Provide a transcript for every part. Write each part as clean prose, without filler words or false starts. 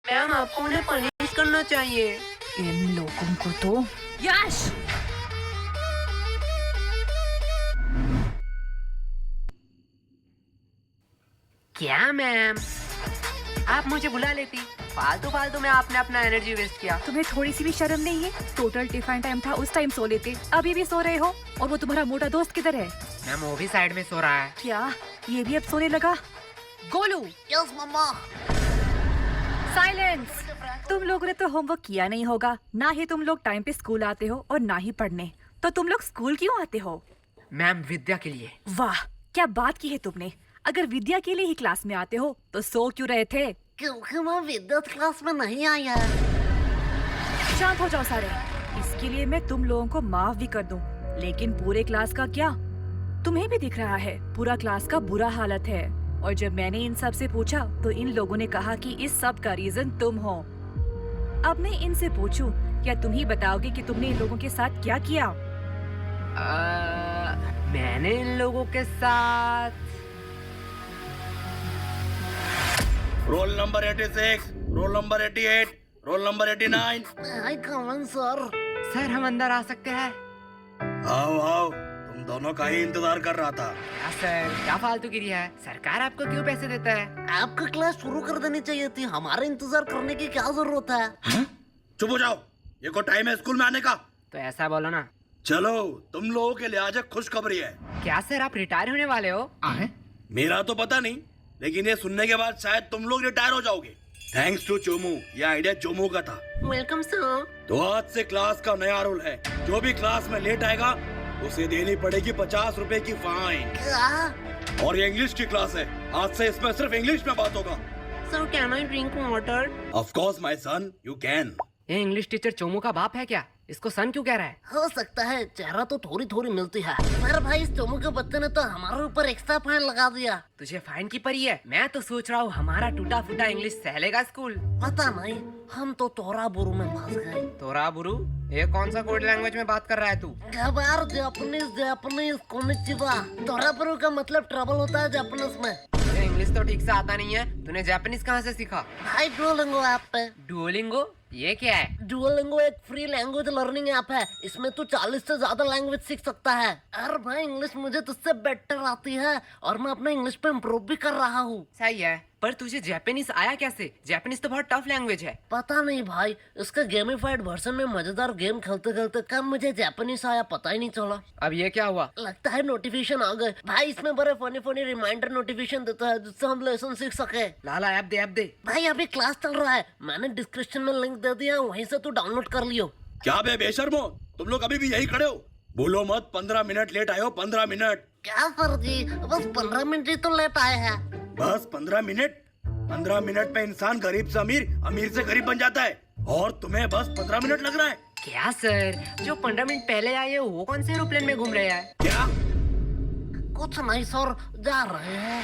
Ma'am आपको उन्हें punish करना चाहिए। इन लोगों को तो यश। क्या मैम, आप मुझे बुला लेती। फालतू फालतू में आपने अपना एनर्जी वेस्ट किया। तुम्हें थोड़ी सी भी शर्म नहीं है? टोटल टिफिन टाइम था, उस टाइम सो लेते, अभी भी सो रहे हो। और वो तुम्हारा मोटा दोस्त किधर है? मैम वो भी साइड में सो रहा है। क्या ये भी अब सोने लगा? गोलू, यस मम्मा। साइलेंस। तुम लोगों ने तो होमवर्क किया नहीं होगा, ना ही तुम लोग टाइम पे स्कूल आते हो और ना ही पढ़ने। तो तुम लोग स्कूल क्यों आते हो? मैम विद्या के लिए। वाह, क्या बात की है तुमने। अगर विद्या के लिए ही क्लास में आते हो तो सो क्यों रहे थे? क्योंकि मैं विद्युत क्लास में नहीं आया। शांत हो जाओ सारे। इसके लिए मैं तुम लोगों को माफ भी कर दूं, लेकिन पूरे क्लास का क्या? तुम्हें भी दिख रहा है पूरा क्लास का बुरा हालत है। और जब मैंने इन सब से पूछा तो इन लोगों ने कहा कि इस सब का रीजन तुम हो। अब मैं इनसे पूछूं, क्या तुम ही बताओगे कि तुमने इन लोगों के साथ क्या किया? मैंने इन लोगों के साथ roll number 86, roll number 88, roll number 89। आई कम इन सर। सर हम अंदर आ सकते हैं? आओ आओ, तुम दोनों का ही इंतजार कर रहा था। क्या सर, क्या फालतू गिरी है? सरकार आपको क्यों पैसे देता है? आपका क्लास शुरू कर देनी चाहिए थी, हमारे इंतजार करने की क्या जरूरत है? चुप हो जाओ, ये को टाइम है स्कूल में आने का। तो ऐसा बोलो ना। चलो, तुम लोगों के लिए आज एक खुशखबरी है। क्या सर आप रिटायर होने वाले हो? मेरा तो पता नहीं, लेकिन ये सुनने के बाद शायद तुम लोग रिटायर हो जाओगे। थैंक्स टू चोमू, ये आइडिया चोमू का था। Welcome sir. तो आज से क्लास का नया रूल है, जो भी क्लास में लेट आएगा उसे देनी पड़ेगी 50 रुपए की फाइन। क्या? और ये इंग्लिश की क्लास है, आज से इसमें सिर्फ इंग्लिश में बात होगा। Sir can I drink water? Of course my son, you can. ये इंग्लिश टीचर चोमू का बाप है क्या? इसको सन क्यों कह रहा है? हो सकता है, चेहरा तो थोड़ी थोड़ी मिलती है। पर भाई इस चोमू के बच्चे ने तो हमारे ऊपर एक्स्ट्रा फाइन लगा दिया। तुझे फाइन की पड़ी है? मैं तो सोच रहा हूँ हमारा टूटा फूटा इंग्लिश सहलेगा स्कूल। पता नहीं, हम तो तोरा बुरु में फंस गए। तोरा बुरु? ये कौन सा कोड लैंग्वेज में बात कर रहा है तू? गबार जापानीज कोनिचिवा। तोरा बुरु का मतलब ट्रबल होता है जापानीज में। तुझे इंग्लिश तो ठीक से आता नहीं है, तूने जापानीज कहाँ से सीखा? भाई डुओलिंगो ऐप पे। डुओलिंगो? ये क्या है? डुओलिंगो एक फ्री लैंग्वेज लर्निंग ऐप है, इसमें तू 40 से ज्यादा लैंग्वेज सीख सकता है। अरे भाई इंग्लिश मुझे तुझसे बेटर आती है और मैं अपना इंग्लिश पे इम्प्रूव भी कर रहा हूँ। सही है, पर तुझे जापानीज आया कैसे? जापानीज तो बहुत टफ लैंग्वेज है। पता नहीं भाई, इसके गेमिफाइड वर्जन में मजेदार गेम खेलते खेलते कब मुझे जापानीज आया पता ही नहीं चला। अब ये क्या हुआ? लगता है नोटिफिकेशन आ गए। भाई इसमें बड़े फनी फनी रिमाइंडर नोटिफिकेशन देता है जिससे हम लेसन सीख सके। लाला ऐप दे। भाई अभी क्लास चल रहा है, मैंने डिस्क्रिप्शन में लिंक दे दिया, वहीं से तू डाउनलोड कर लियो। क्या बे बेशर्मो, तुम लोग अभी भी यही खड़े हो? बोलो मत 15 मिनट लेट आए हो। 15 मिनट। क्या सर जी, बस 15 मिनट ही तो लेट आए हैं। बस 15 मिनट? 15 मिनट में इंसान गरीब से अमीर, अमीर से गरीब बन जाता है, और तुम्हें बस 15 मिनट लग रहा है? क्या सर, जो 15 मिनट पहले आए हैं, वो कौन से एरोप्लेन में घूम रहे हैं? क्या? कुछ नहीं सर, जा रहे हैं।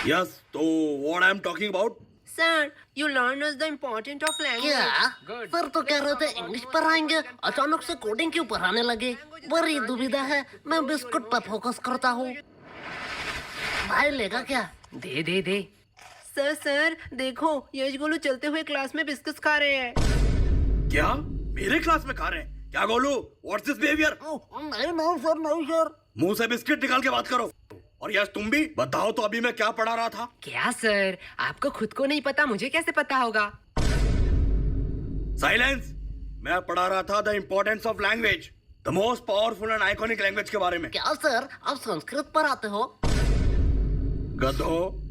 यस, तो what I am talking about? Sir you learn us the important of language. क्या सर तो कह रहे थे इंग्लिश पढ़ाएंगे, अचानक से कोडिंग क्यों पढ़ाने लगे? बड़ी दुविधा है, मैं बिस्कुट पर फोकस करता हूँ। भाई लेगा क्या? दे। सर देखो, यश गोलू चलते हुए क्लास में बिस्किट खा रहे हैं। क्या मेरे क्लास में खा रहे हैं? क्या गोलू, व्हाट्स दिस बिहेवियर? नहीं सर। मुंह से बिस्किट निकाल के बात करो। और यस तुम भी बताओ तो, अभी मैं क्या पढ़ा रहा था? क्या सर, आपको खुद को नहीं पता, मुझे कैसे पता होगा? साइलेंस। मैं पढ़ा रहा था the importance of language, the most powerful and iconic language के बारे में। क्या सर, आप संस्कृत पढ़ाते हो? गधो,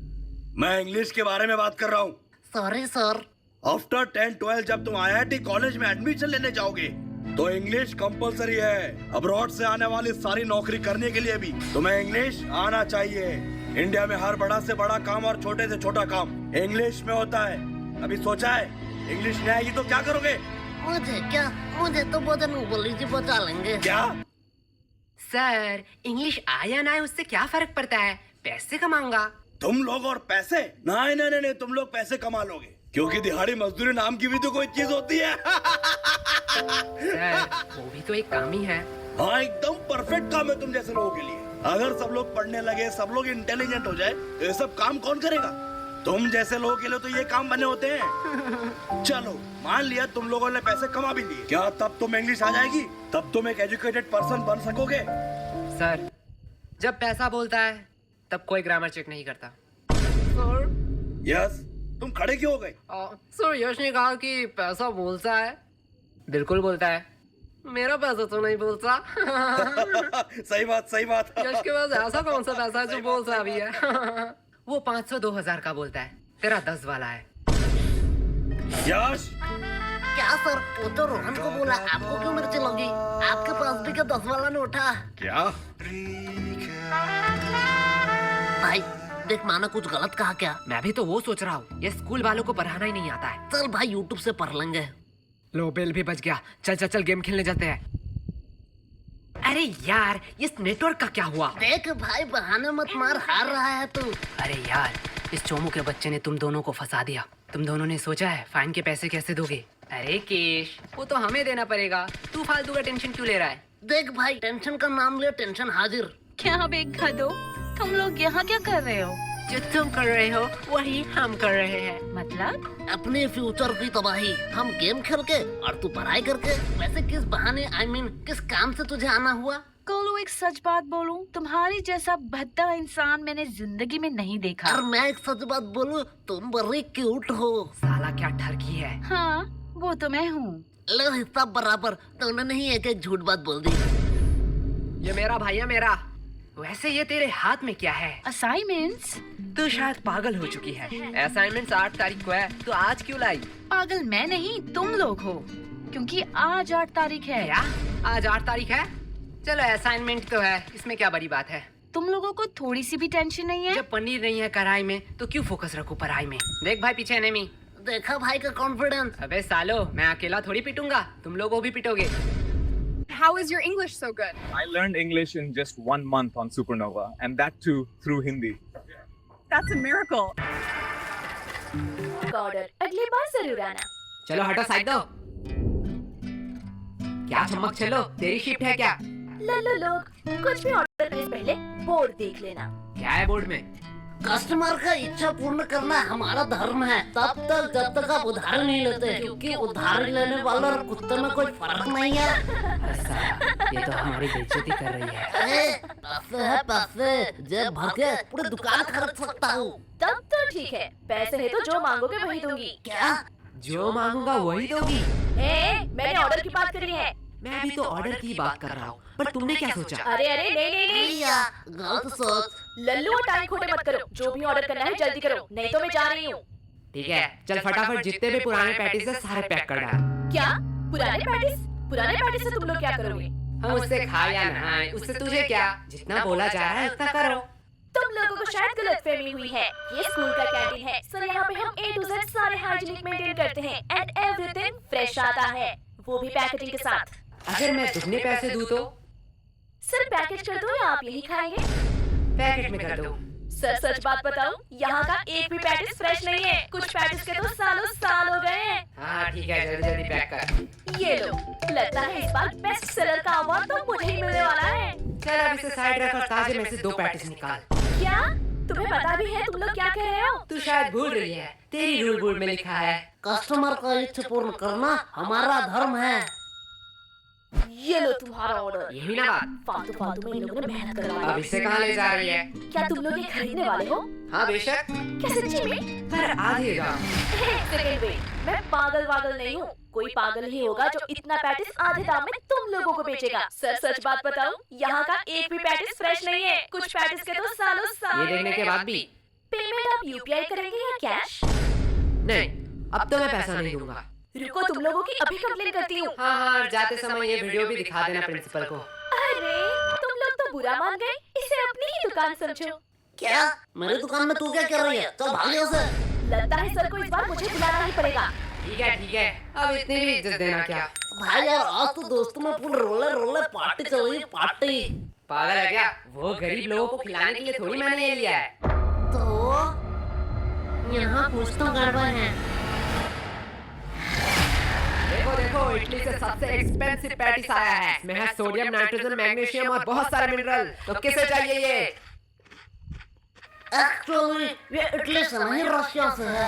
मैं इंग्लिश के बारे में बात कर रहा हूँ। Sorry sir. आफ्टर 10-12 जब तुम IIT कॉलेज में एडमिशन लेने जाओगे तो इंग्लिश कंपलसरी है। अब्रॉड से आने वाली सारी नौकरी करने के लिए भी तुम्हें इंग्लिश आना चाहिए। इंडिया में हर बड़ा से बड़ा काम और छोटे से छोटा काम इंग्लिश में होता है। अभी सोचा है इंग्लिश नहीं आएगी तो क्या करोगे? मुझे तो बदन बोली जी बचा लेंगे। क्या? सर इंग्लिश आया ना आए उससे क्या फर्क पड़ता है, पैसे कमाऊंगा। तुम लोग और पैसे? नहीं, तुम लोग पैसे कमा लोगे, क्योंकि दिहाड़ी मजदूरी नाम की भी तो कोई चीज होती है। सर वो भी तो एक काम ही है। हाँ एकदम परफेक्ट काम है तुम जैसे लोगों के लिए। अगर सब लोग पढ़ने लगे, सब लोग इंटेलिजेंट हो जाए तो ये सब काम कौन करेगा? तुम जैसे लोगों के लिए तो ये काम बने होते हैं। चलो मान लिया तुम लोगों ने पैसे कमा भी लिए, क्या तब तुम इंग्लिश आ जाएगी? तब तुम एक एजुकेटेड पर्सन बन सकोगे? सर, जब पैसा बोलता है तब कोई ग्रामर चेक नहीं करता। यस, तुम खड़े क्यों हो गए? सर, यश ने कहा कि पैसा बोलता है। बिल्कुल बोलता है, मेरा पैसा तो नहीं बोलता। सही बात, सही बात। यश के पास ऐसा कौन सा पैसा है जो बोलता भी है? वो 500 2000 का बोलता है, तेरा 10 वाला है। यश, क्या सर, वो तो रोहन को बोला, आपको क्यों मिर्ची लगी? आपके पास भी क्या 10 वाला नोट है? क्या? भाई देख, माना कुछ गलत कहा क्या? मैं भी तो वो सोच रहा हूँ, ये स्कूल वालों को पढ़ाना ही नहीं आता है। चल भाई, यूट्यूब से पढ़ लेंगे। लो, बेल भी बच गया। चल चल चल, गेम खेलने जाते हैं। अरे यार, इस नेटवर्क का क्या हुआ? देख भाई, बहाने मत मार, हार रहा है तू। अरे यार, इस चोमू के बच्चे ने तुम दोनों को फंसा दिया। तुम दोनों ने सोचा है फाइन के पैसे कैसे दोगे? अरे केश, वो तो हमें देना पड़ेगा। तू फालतू का टेंशन क्यों ले रहा है? देख भाई, टेंशन का नाम ले, टेंशन हाजिर। क्या बेगा दो, तुम लोग यहाँ क्या कर रहे हो? जो तुम कर रहे हो वही हम कर रहे हैं। मतलब? अपने फ्यूचर की तबाही, हम गेम खेल के और तू पढ़ाई करके। वैसे किस बहाने, I mean, किस काम से तुझे आना हुआ? कोलू, एक सच बात बोलूं, तुम्हारी जैसा भद्दा इंसान मैंने जिंदगी में नहीं देखा। और मैं एक सच बात बोलूं, तुम बड़ी क्यूट हो। साला क्या ठरकी है। हाँ, वो तो मैं हूँ। लो हिसाब बराबर, तूने नहीं एक झूठ बात बोल दी। ये मेरा भाई है, मेरा। वैसे ये तेरे हाथ में क्या है? असाइनमेंट्स? तू शायद पागल हो चुकी है। असाइनमेंट्स 8 तारीख को है, तो आज क्यों लाई? पागल मैं नहीं, तुम लोग हो, क्योंकि आज 8 तारीख है। क्या? आज 8 तारीख है? चलो, असाइनमेंट तो है, इसमें क्या बड़ी बात है? तुम लोगों को थोड़ी सी भी टेंशन नहीं है? जब पनीर नहीं है कढ़ाई में तो क्यों फोकस रखूं पढ़ाई में? देख भाई, पीछे एनिमी। देखा भाई का कॉन्फिडेंस। अबे सालो, मैं अकेला थोड़ी पिटूंगा, तुम लोग भी पिटोगे। How is your English so good? I learned English in just 1 month on Supernova, and that too through Hindi. That's a miracle. Order अगली बार जरूर आना। चलो हटो, साइड दो। क्या चमक, चलो तेरी शिफ्ट है क्या? लल्लू लोग, कुछ भी ऑर्डर करने से पहले बोर्ड देख लेना। क्या है बोर्ड में? कस्टमर का इच्छा पूर्ण करना हमारा धर्म है, तब तक जब तक आप उधार नहीं लेते, क्योंकि उधार लेने वाला और कुत्ते में कोई फर्क नहीं है। ये तो हमारी बेइज्जती कर रही है। पैसे है पैसे, जेब भर के पूरी दुकान खरीद सकता हूँ। तब तो ठीक है, पैसे है तो जो मांगोगे वही दूंगी। क्या? जो मांगूंगा वही दोगी? मैंने ऑर्डर की बात करी है। मैं भी तो ऑर्डर की बात कर रहा हूँ, पर तुमने क्या सोचा? अरे अरे नहीं, भैया, गलत सोच। लल्लू और टाइम खोटे मत करो, जो भी ऑर्डर करना है जल्दी करो, नहीं तो मैं जा रही हूँ। ठीक है, चल फटाफट जितने भी पुराने पैटीज है सारे पैक कर डाल। क्या? पुराने पैटिस? पुराने पैटिस से तुम लोग क्या करोगे? हम उससे खा या नहाए, उससे तुझे क्या? जितना बोला जा रहा है उतना करो। तुम लोगों को शायद गलतफहमी हुई है, ये स्कूल का कैंटीन है सर, यहाँ पे हम A to Z सारे हाइजीनिक मेंटेन करते हैं एंड एवरीथिंग फ्रेश आता है, वो भी पैकेजिंग के साथ। अगर मैं दुगने पैसे दूं तो? सर पैकेज कर दो या आप यही खाएंगे? पैकेट में कर दो। सर सच बात बताऊं, यहाँ का एक भी पैटिस फ्रेश नहीं है, कुछ पैटिस के तो सालों साल हो गए हैं। हाँ ठीक है, जल्दी जल्दी पैक कर। ये लो, लगता है इस बार बेस्ट सेलर का अवार्ड तो मुझे ही मिलने वाला है। चल अब इसे साइड रख और ताजे में से 2 पैटिस निकाल। क्या? तुम्हें पता भी है तुम लोग क्या कह रहे हो? तू शायद भूल रही है, तेरी रूल बोर्ड में लिखा है कस्टमर का इच्छा पूर्ण करना हमारा धर्म है। ये लो तुम्हारा ऑर्डर। यही ना बात? फालतू फालतू में इन लोगों ने मेहनत करवाई। अब इसे कहाँ ले जा रही है? क्या तुम लोग ये खरीदने वाले हो? हाँ बेशक। क्या सच्ची में? पर आधे दाम। सेकंड वेट, मैं पागल वागल नहीं हूँ, कोई पागल ही होगा जो इतना पैटिस आधे दाम में तुम लोगों को बेचेगा। सर सच बात बताऊं, यहाँ का एक भी पैटिस फ्रेश नहीं है, कुछ पैटिस के तो सालों साल। ये देखने के बाद भी? पेमेंट आप UPI करेंगे या कैश? नहीं, अब तो मैं पैसा नहीं दूंगा। रुको, तुम लोगों की अभी कंप्लेन करती हूँ। हाँ, जाते समय ये वीडियो भी दिखा देना प्रिंसिपल को। अरे तुम लोग तो बुरा मान गए, इसे अपनी ही दुकान समझो। क्या? मेरी दुकान में तू क्या कर रही है? चल भाग यहाँ से। लगता है सर को इस बार मुझे बुलाना ही पड़ेगा। ठीक है, अब इतनी भी इज्जत देना क्या? भाई यार, आज तो दोस्तों में फुल रोले पार्टी चल रही है, पार्टी। पागल है क्या? वो गरीब लोगों को खिलाने के लिए थोड़ी मैंने ये लिया है। तो यहाँ कुछ तो गड़बड़ है। देखो, इटली से सबसे एक्सपेंसिव पैटिस आया है। इसमें है सोडियम, नाइट्रोजन, मैग्नीशियम और बहुत सारे मिनरल। तो किसे चाहिए ये? एक्चुअली ये इटली से नहीं, रशिया से है।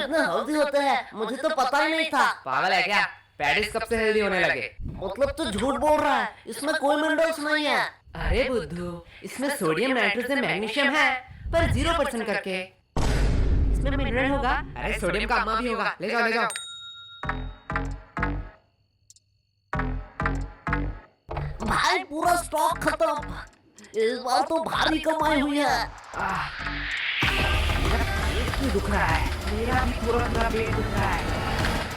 कितने हेल्दी होते हैं मुझे तो पता ही नहीं था। पागल है क्या? पैडिस कब से हेल्दी होने लगे? मतलब तू झूठ बोल रहा है, इसमें कोई मिनरल्स नहीं है। अरे बुद्धू, इसमें सोडियम, नाइट्रोजन, मैग्नीशियम है, पर 0% करके। इसमें मिनरल होगा। अरे सोडियम का अम्मा भी होगा। ले जाओ ले जाओ। भाई पूरा स्टॉक खत्म। इस बार तो भारी कमाई हुई है। पेट क्यों दुख रहा है? मेरा भी पूरा पेट दुख रहा है।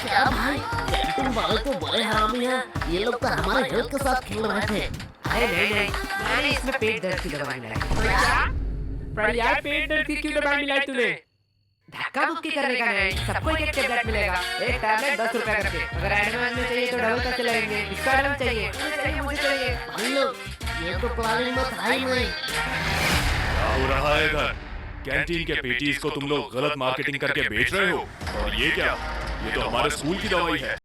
क्या भाई, कैंटीन वाले तो बड़े हरामी हैं। ये लोग तो हमारे हेल्थ के साथ खेल रहे थे। अरे नहीं, मैंने इसमें पेट दर्द की दवाई मिलाई। पर यार पेट दर्द की क्यों दवाई मिलाई तूने? धक्का मुक्की करने का नहीं, सबको एक टैबलेट मिलेगा। एक टैबलेट 10 रुपए करके। अगर एडवांस में चाहिए तो डबल का चलेंगे। इसका डबल चाहिए, मुझे चाहिए। भाई लोग, ये तो प्लानिंग में था ही नहीं। क्या हो रहा है इधर? कैंटीन के पेटीज को तुम लोग गलत मार्केटिंग करके बेच रहे हो। और ये क्या? ये तो हमारे स्कूल की दवाई है।